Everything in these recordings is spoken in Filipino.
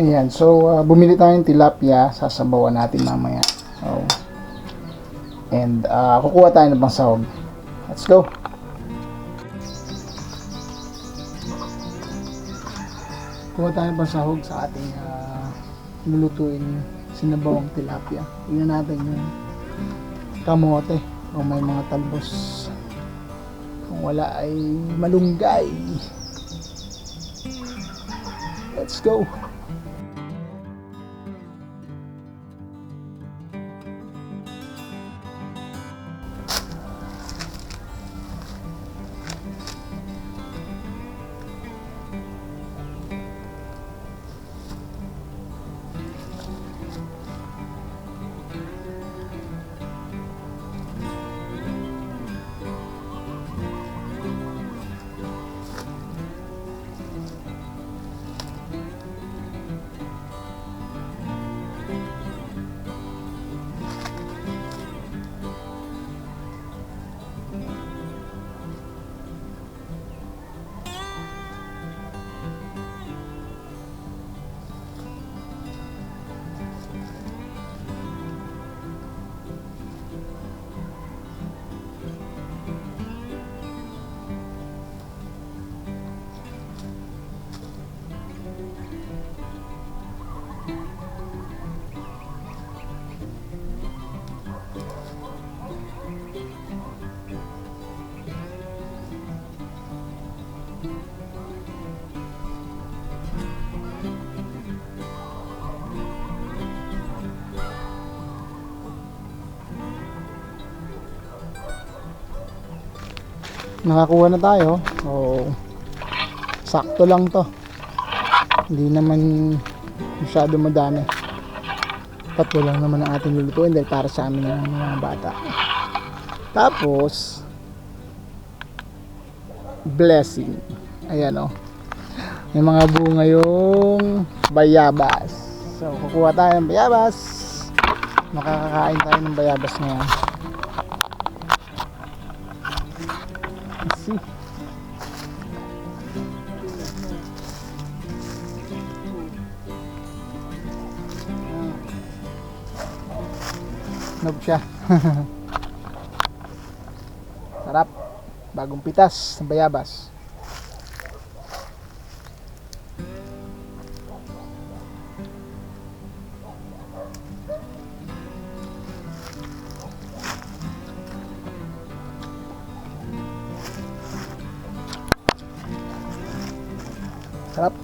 Ayan, so bumili tayong tilapia, sasabawan natin mamaya. So, and kukuha tayo ng pang sahog. Let's go! Kuha tayo ng pang sahog sa ating lulutuin sinabawang tilapia. Tingnan natin yung kamote kung may mga talbos. Kung wala ay malunggay. Let's go! Nakakuha na tayo. So, sakto lang to. Hindi naman masyado madami. Tatlo lang naman ang ating lulutuin dahil para sa amin ng mga bata. Tapos, blessing. Ayan o. May mga bunga yung bayabas. So, kukuha tayo ng bayabas. Makakakain tayo ng bayabas ngayon. See? Nog siya. Sarap. Bagong pitas ng bayabas. Sarap.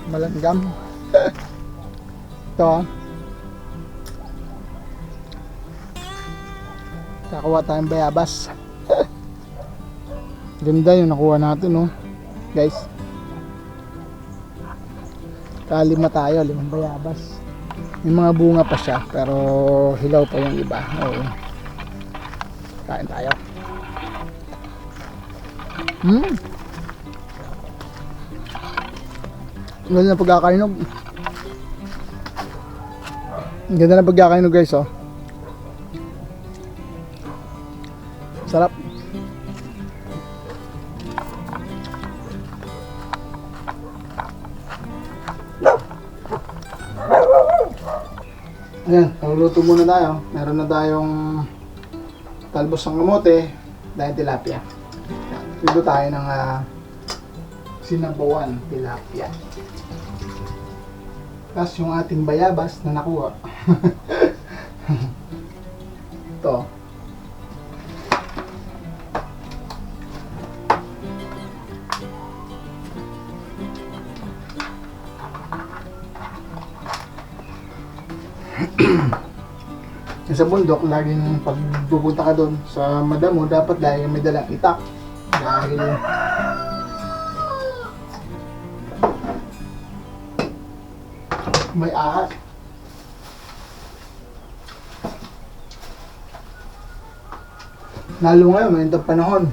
Malanggam. Ito. Kakuha tayong bayabas. Ganda yung nakuha natin, no? Guys. Kalima tayo, 5 bayabas. May mga bunga pa siya, pero hilaw pa yung iba. Oo. Kain tayo. Ganda na pagkakainog. Ganda na pagkakainog, guys, oh. Sarap. Ayan, nagluluto muna tayo. Meron na tayong talbos ng kamote dahil tilapia. Luto tayo ng sinabawan tilapia. Tapos yung ating bayabas na nakuha. Ito. Sa bundok, laging pag pupunta ka doon sa madam mo, dapat lagi may dalang itak. Dahil may ahas. Lalo ngayon, may itong panahon.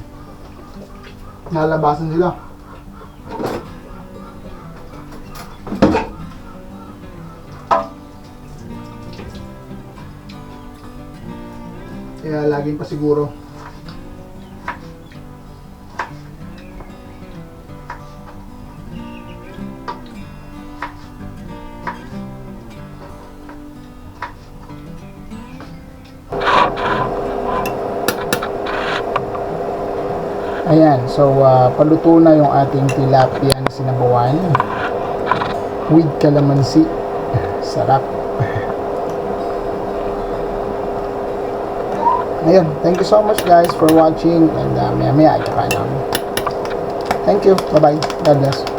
Nalabasan sila. Kaya laging pasiguro. Ayan, so paluto na yung ating tilapia na sinabawan with calamansi. Sarap. Ayun, thank you so much guys for watching, and maya maya ikain namin. Thank you, bye bye, God bless.